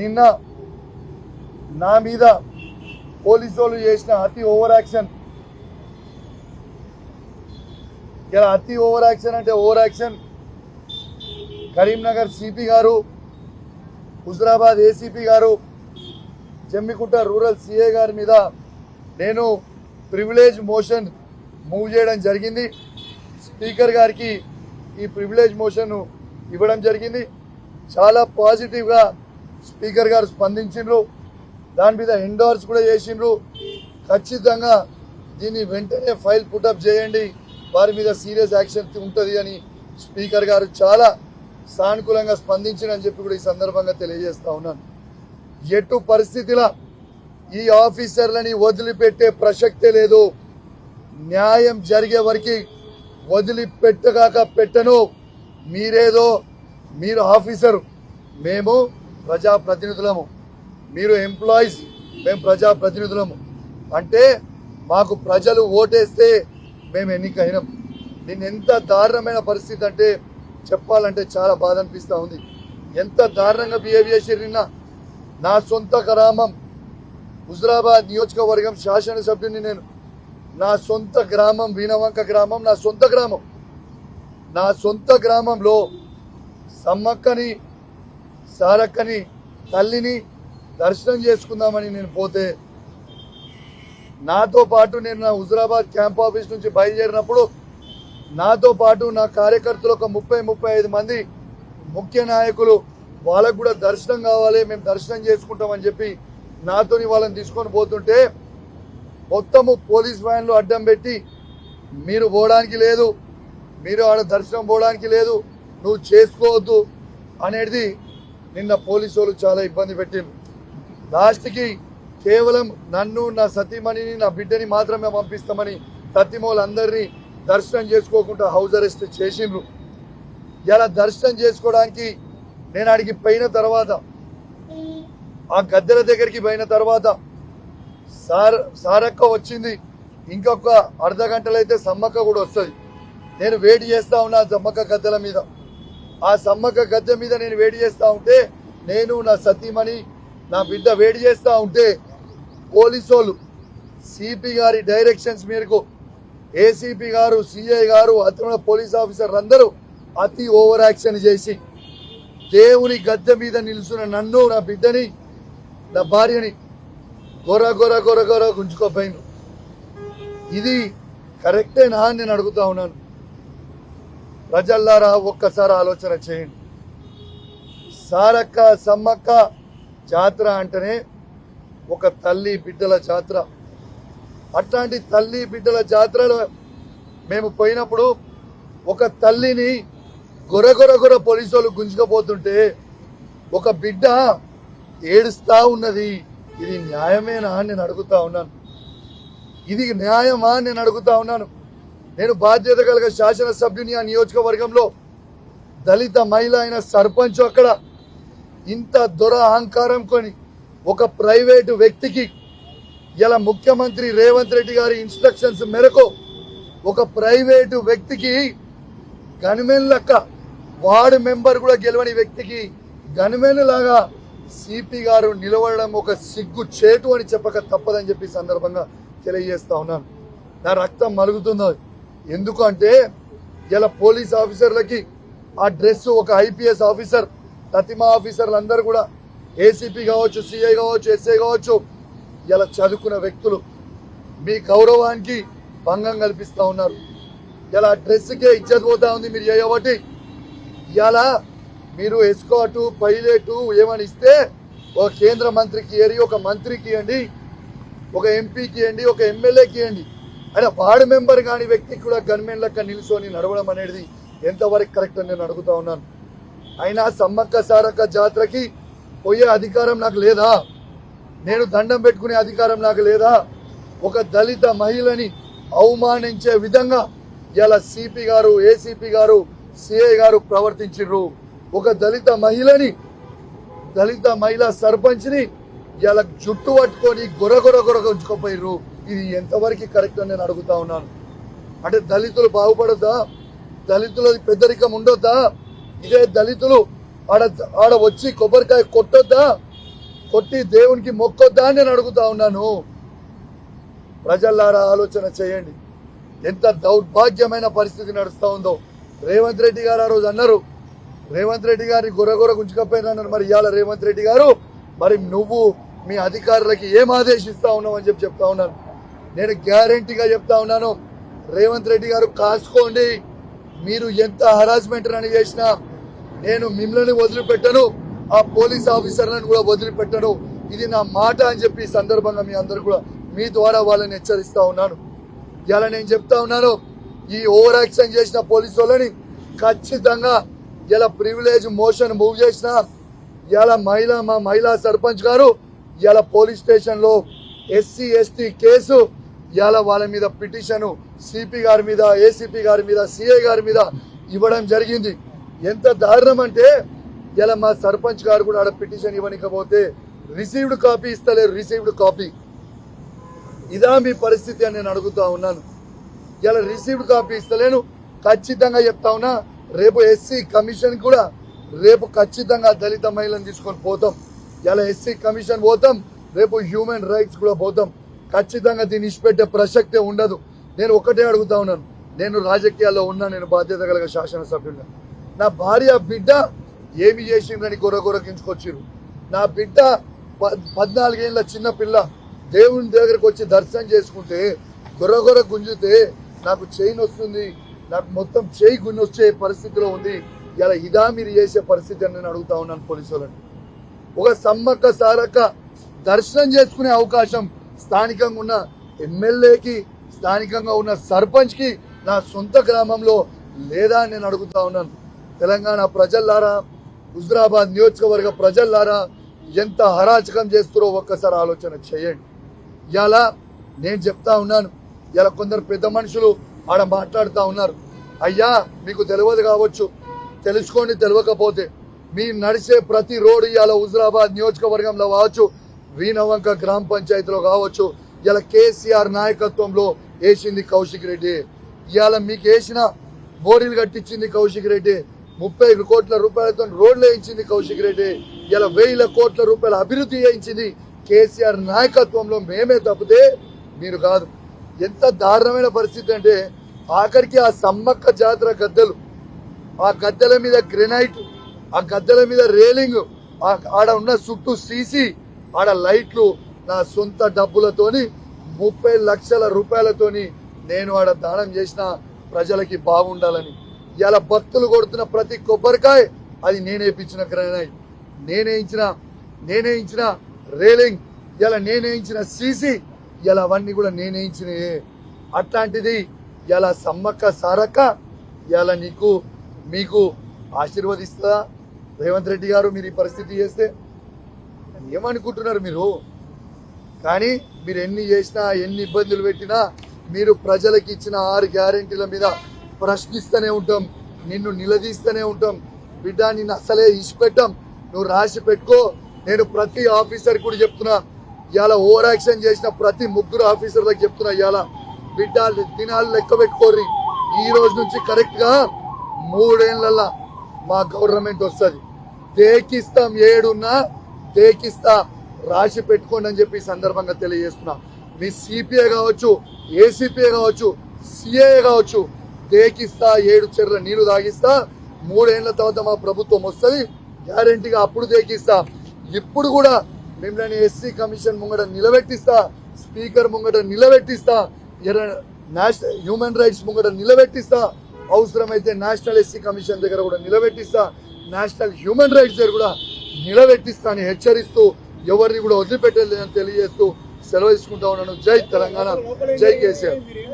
నిన్న నా మీద పోలీసు వాళ్ళు చేసిన అతి ఓవర్ యాక్షన్, ఇలా అతి ఓవర్ యాక్షన్ అంటే ఓవర్ యాక్షన్. కరీంనగర్ సిపి గారు, హుజరాబాద్ ఏసీపీ గారు, జమ్మికుంట రూరల్ సిఐ గారి మీద నేను ప్రివిలేజ్ మోషన్ మూవ్ చేయడం జరిగింది. స్పీకర్ గారికి ఈ ప్రివిలేజ్ మోషన్ ఇవ్వడం జరిగింది. చాలా పాజిటివ్గా స్పీకర్ గారు స్పందించిండ్రు, దాని మీద ఎండోర్స్ కూడా చేసిండ్రు. ఖచ్చితంగా దీన్ని వెంటనే ఫైల్ పుటప్ చేయండి, వారి మీద సీరియస్ యాక్షన్ ఉంటుంది అని స్పీకర్ గారు చాలా సానుకూలంగా స్పందించిందని చెప్పి కూడా ఈ సందర్భంగా తెలియజేస్తా ఉన్నాను. ఎటు పరిస్థితిలో ఈ ఆఫీసర్లని వదిలిపెట్టే ప్రసక్తే లేదు. న్యాయం జరిగే వరకు వదిలిపెట్టగాక పెట్టను. మీరేదో మీరు ఆఫీసరు, మేము ప్రజాప్రతినిధులము, మీరు ఎంప్లాయీస్, మేము ప్రజాప్రతినిధులము. అంటే మాకు ప్రజలు ఓటేస్తే మేము ఎన్నికైనాం. నేను ఎంత దారుణమైన పరిస్థితి అంటే చెప్పాలంటే చాలా బాధ అనిపిస్తూ ఉంది. ఎంత దారుణంగా బిహేవ్ చేసారు. నిన్న నా సొంత గ్రామం హుజరాబాద్ నియోజకవర్గం శాసనసభ్యుని నేను. నా సొంత గ్రామం వీణవంక గ్రామం, నా సొంత గ్రామంలో సమ్మక్కని సారక్కని తల్లిని దర్శనం చేసుకుందామని నేను పోతే, నాతో పాటు నేను నా హుజరాబాద్ క్యాంప్ ఆఫీస్ నుంచి బయలుదేరినప్పుడు నాతో పాటు నా కార్యకర్తలు ఒక 30-35 మంది ముఖ్య నాయకులు, వాళ్ళకు కూడా దర్శనం కావాలి, మేము దర్శనం చేసుకుంటామని చెప్పి నాతోని వాళ్ళని తీసుకొని పోతుంటే మొత్తము పోలీస్ వ్యాన్లు అడ్డం పెట్టి మీరు పోవడానికి లేదు, మీరు ఆడ దర్శనం పోవడానికి లేదు, నువ్వు చేసుకోవద్దు అనేది నిన్న పోలీసు వాళ్ళు చాలా ఇబ్బంది పెట్టిండ్రు. లాస్ట్కి కేవలం నన్ను, నా సతీమణిని, నా బిడ్డని మాత్రమే పంపిస్తామని సతీమూలందరినీ దర్శనం చేసుకోకుండా హౌస్ అరెస్ట్ చేసిండ్రు. ఇలా దర్శనం చేసుకోవడానికి నేను అడిగి పోయిన తర్వాత, ఆ గద్దెల దగ్గరికి పోయిన తర్వాత సారక్క వచ్చింది. ఇంకొక అర్ధ గంటలో అయితే సమ్మక్క కూడా వస్తుంది. నేను వేడి చేస్తా ఉన్నా సమ్మక్క గద్దెల మీద. ఆ సమ్మక్క గద్దె మీద నేను వేడి చేస్తా ఉంటే, నేను నా సతీమణి నా బిడ్డ వేడి చేస్తా ఉంటే పోలీసు వాళ్ళు సిపి గారి డైరెక్షన్స్ మేరకు ఏసీపీ గారు, సిఐ గారు, అతను పోలీస్ ఆఫీసర్లు అందరూ అతి ఓవర్ యాక్షన్ చేసి దేవుని గద్దె మీద నిలుచున్న నన్ను, నా బిడ్డని, నా భార్యని గొర గుంజుకోపోయిను. ఇది కరెక్టేనా అని నేను అడుగుతా ఉన్నాను. ప్రజల్లారా ఒక్కసారి ఆలోచన చేయండి. సారక్క సమ్మక్క జాతర అంటేనే ఒక తల్లి బిడ్డల జాతర. అట్లాంటి తల్లి బిడ్డల జాతరలో మేము పోయినప్పుడు ఒక తల్లిని గొర పోలీసు వాళ్ళు గుంజుకపోతుంటే ఒక బిడ్డ ఏడుస్తా ఉన్నది. ఇది న్యాయమేనా అని నేను అడుగుతా ఉన్నాను. ఇది న్యాయమా అని నేను అడుగుతా ఉన్నాను. నేను బాధ్యత కలిగ శాసనసభ్యుని ఆ నియోజకవర్గంలో దళిత మహిళ అయిన సర్పంచ్ అక్కడ ఇంత అహంకారం కొని ఒక ప్రైవేటు వ్యక్తికి, ఇలా ముఖ్యమంత్రి రేవంత్ రెడ్డి గారి ఇన్స్ట్రక్షన్స్ మేరకు ఒక ప్రైవేటు వ్యక్తికి గన్మెన్ లెక్క, వార్డు మెంబర్ కూడా గెలవని వ్యక్తికి గన్మెన్ లాగా సిపి గారు నిలవడం ఒక సిగ్గు చేటు అని చెప్పక తప్పదని చెప్పి సందర్భంగా తెలియజేస్తా ఉన్నాను. నా రక్తం మరుగుతుందో. ఎందుకు అంటే ఇలా పోలీస్ ఆఫీసర్లకి ఆ డ్రెస్ ఒక ఐపీఎస్ ఆఫీసర్, తతిమా ఆఫీసర్లు అందరూ కూడా ఏసీపీ కావచ్చు, సిఐ కావచ్చు, ఎస్ఐ కావచ్చు, ఇలా చదువుకున్న వ్యక్తులు మీ గౌరవానికి భంగం కల్పిస్తూ ఉన్నారు. ఇలా డ్రెస్కే ఇజ్జత్ పోతా ఉంది. మీరు చేయబట్టి ఇలా మీరు ఎస్కాటు పైలట్ ఏమని ఇస్తే ఒక కేంద్ర మంత్రికి ఇయ్యండి, ఒక మంత్రికి ఇవ్వండి, ఒక ఎంపీకి ఇవ్వండి, ఒక ఎమ్మెల్యేకి ఇవ్వండి. అంటే వార్డు మెంబర్ కాని వ్యక్తికి కూడా గన్మెన్ లెక్క నిలుసొని నడవడం అనేది ఎంతవరకు కరెక్ట్ అని నేను అడుగుతా ఉన్నాను. అయినా సమ్మక్క సారక్క జాతరకి పోయే అధికారం నాకు లేదా? నేను దండం పెట్టుకునే అధికారం నాకు లేదా? ఒక దళిత మహిళని అవమానించే విధంగా ఇలా సిపి గారు, ఏసీపీ గారు, సిఐ గారు ప్రవర్తించారు. ఒక దళిత మహిళా సర్పంచ్ని ఇలా జుట్టు పట్టుకొని గొర ఉంచుకోపోయారు. ఇది ఎంతవరకు కరెక్ట్ అని నేను అడుగుతా ఉన్నాను. అంటే దళితులు బాగుపడొద్దా? దళితుల పెద్దరికం ఉండొద్దా? ఇదే దళితులు ఆడ వచ్చి కొబ్బరికాయ కొట్టొద్దా? కొట్టి దేవునికి మొక్కొద్దా అని నేను అడుగుతా ఉన్నాను. ప్రజల్లారా ఆలోచన చేయండి. ఎంత దౌర్భాగ్యమైన పరిస్థితి నడుస్తూ ఉందో. రేవంత్ రెడ్డి గారు ఆ రోజు అన్నారు, రేవంత్ రెడ్డి గారిని గొర్రె గుంజుకపోయినా. మరి ఇవాళ రేవంత్ రెడ్డి గారు మరి నువ్వు మీ అధికారులకి ఏం ఆదేశిస్తా ఉన్నావు అని చెప్తా ఉన్నాను. నేను గ్యారంటీగా చెప్తా ఉన్నాను, రేవంత్ రెడ్డి గారు కాసుకోండి. మీరు ఎంత హరాస్మెంట్ అని చేసినా నేను మిమ్మల్ని వదిలిపెట్టను, ఆ పోలీస్ ఆఫీసర్లను కూడా వదిలిపెట్టను. ఇది నా మాట అని చెప్పి ఈ సందర్భంగా మీ అందరు కూడా మీ ద్వారా వాళ్ళని హెచ్చరిస్తా ఉన్నాను. ఇలా నేను చెప్తా ఉన్నాను, ఈ ఓవర్ యాక్షన్ చేసిన పోలీసు వాళ్ళని ఖచ్చితంగా ఇలా ప్రివిలేజ్ మోషన్ మూవ్ చేసిన ఇలా మా మహిళా సర్పంచ్ గారు ఇలా పోలీస్ స్టేషన్ లో SC ST కేసు ఇలా వాళ్ళ మీద పిటిషన్ సిపి గారి మీద, ఏసీపీ గారి మీద, సిఐ గారి మీద ఇవ్వడం జరిగింది. ఎంత దారుణం అంటే ఇలా మా సర్పంచ్ గారు కూడా ఆడ పిటిషన్ ఇవ్వనికపోతే రిసీవ్డ్ కాపీ ఇస్తలేరు. రిసీవ్డ్ కాపీ ఇదా మీ పరిస్థితి అని నేను అడుగుతా ఉన్నాను. ఇలా రిసీవ్డ్ కాపీ ఇస్తలేను. ఖచ్చితంగా చెప్తా ఉన్నా, రేపు SC కమిషన్ కూడా రేపు ఖచ్చితంగా దళిత మహిళను తీసుకొని పోతాం. ఇలా SC కమిషన్ పోతాం, రేపు హ్యూమన్ రైట్స్ కూడా పోతాం. ఖచ్చితంగా దీన్ని ఇచ్చిపెట్టే ప్రసక్తే ఉండదు. నేను ఒకటే అడుగుతా ఉన్నాను, నేను రాజకీయాల్లో ఉన్నా, నేను బాధ్యత కలిగిన శాసనసభ్యుడిగా. నా భార్య బిడ్డ ఏమి చేసిందని గొర్రెగించుకొచ్చిర్రు. నా బిడ్డ 14 ఏళ్ళ చిన్న పిల్ల దేవుని దగ్గరకు వచ్చి దర్శనం చేసుకుంటే గొర్రె గుంజితే నాకు చెయ్యి వస్తుంది, నాకు మొత్తం చెయ్యి గుంజి వచ్చే పరిస్థితిలో ఉంది. ఇలా ఇదా మీరు చేసే పరిస్థితి అని నేను అడుగుతా ఉన్నాను పోలీసు వాళ్ళని. ఒక సమ్మక్క సారక్క దర్శనం చేసుకునే అవకాశం స్థానికంగా ఉన్న ఎమ్మెల్యేకి, స్థానికంగా ఉన్న సర్పంచ్ కి నా సొంత గ్రామంలో లేదా అని నేను అడుగుతా ఉన్నాను. తెలంగాణ ప్రజల్లారా, హుజురాబాద్ నియోజకవర్గ ప్రజల్లారా, ఎంత హరాచకం చేస్తారో ఒక్కసారి ఆలోచన చేయండి. ఇలా నేను చెప్తా ఉన్నాను, ఇలా కొందరు పెద్ద మనుషులు ఆడ మాట్లాడుతూ ఉన్నారు. అయ్యా మీకు తెలియదు కావచ్చు, తెలుసుకోండి. తెలియకపోతే మీ నడిచే ప్రతి రోడ్డు ఇలా హుజురాబాద్ నియోజకవర్గంలో కావచ్చు, వీణవంక గ్రామ పంచాయతీలో కావచ్చు, ఇలా కేసీఆర్ నాయకత్వంలో వేసింది కౌశిక్ రెడ్డి. ఇవాళ మీకు వేసిన బోరీలు కట్టించింది కౌశిక్ రెడ్డి. 30 కోట్ల రూపాయలతో రోడ్లు వేయించింది కౌశిక్ రెడ్డి. ఇలా 1000 కోట్ల రూపాయల అభివృద్ధి చేయించింది కేసీఆర్ నాయకత్వంలో మేమే, తప్పితే మీరు కాదు. ఎంత దారుణమైన పరిస్థితి అంటే ఆఖరికి ఆ సమ్మక్క జాతర గద్దెలు, ఆ గద్దెల మీద గ్రెనైట్, ఆ గద్దెల మీద రేలింగ్, ఆడ ఉన్న చుట్టూ సీసీ, ఆడ లైట్లు నా సొంత డబ్బులతోని 30 లక్షల రూపాయలతోని నేను ఆడ దానం చేసిన ప్రజలకి బాగుండాలని. ఇలా భక్తులు కొడుతున్న ప్రతి కొబ్బరికాయ అది నేనే ఇప్పించిన గ్రెనైట్, నేనే ఇచ్చిన రేలింగ్, ఇలా నేనే ఇచ్చిన సీసీ, ఇలా అవన్నీ కూడా నేనే ఇచ్చినయే. అట్లాంటిది ఇలా సమ్మక్క సారక్క ఇలా మీకు ఆశీర్వదిస్తుందా రేవంత్ రెడ్డి గారు? మీరు ఈ పరిస్థితి చేస్తే ఏమనుకుంటున్నారు మీరు? కానీ మీరు ఎన్ని చేసినా, ఎన్ని ఇబ్బందులు పెట్టినా, మీరు ప్రజలకు ఇచ్చిన 6 గ్యారెంటీల మీద ప్రశ్నిస్తూనే ఉంటాం, నిన్ను నిలదీస్తూనే ఉంటాం. బిడ్డ నిన్ను అసలే ఇచ్చిపెట్టాం, నువ్వు రాసి పెట్టుకో. నేను ప్రతి ఆఫీసర్ కూడా చెప్తున్నా, ఇవాళ ఓవర్ యాక్షన్ చేసిన ప్రతి 3 ఆఫీసర్లకు చెప్తున్నా, ఇవాళ బిడ్డ దినాలు లెక్క పెట్టుకోర్రి. ఈ రోజు నుంచి కరెక్ట్ గా 3 ఏళ్లలో మా గవర్నమెంట్ వస్తుంది. దేకిస్తాం, ఏడున్నా దేకిస్తా, రాసి పెట్టుకోండి అని చెప్పి సందర్భంగా తెలియజేస్తున్నా. మీ సిపిఐ కావచ్చు, ఏసీపీ కావచ్చు, సిఐ కావచ్చు, దేకిస్తా, 7 చెర్ల నీళ్లు తాగిస్తా. 3 ఏళ్ల తర్వాత మా ప్రభుత్వం వస్తుంది, గ్యారంటీగా అప్పుడు దేకిస్తా. ఇప్పుడు కూడా మిమ్మల్ని SC కమిషన్ ముంగట నిలబెట్టిస్తా, స్పీకర్ ముంగట నిలబెట్టిస్తా, నేషనల్ హ్యూమన్ రైట్స్ ముంగట నిలబెట్టిస్తా, అవసరమైతే నేషనల్ SC కమిషన్ దగ్గర కూడా నిలబెట్టిస్తా, నేషనల్ హ్యూమన్ రైట్స్ దగ్గర కూడా నిలబెట్టిస్తా అని హెచ్చరిస్తూ, ఎవరిని కూడా వదిలిపెట్టలేదని తెలియజేస్తూ సెలవు తీసుకుంటా ఉన్నాను. జై తెలంగాణ, జై కేసీఆర్.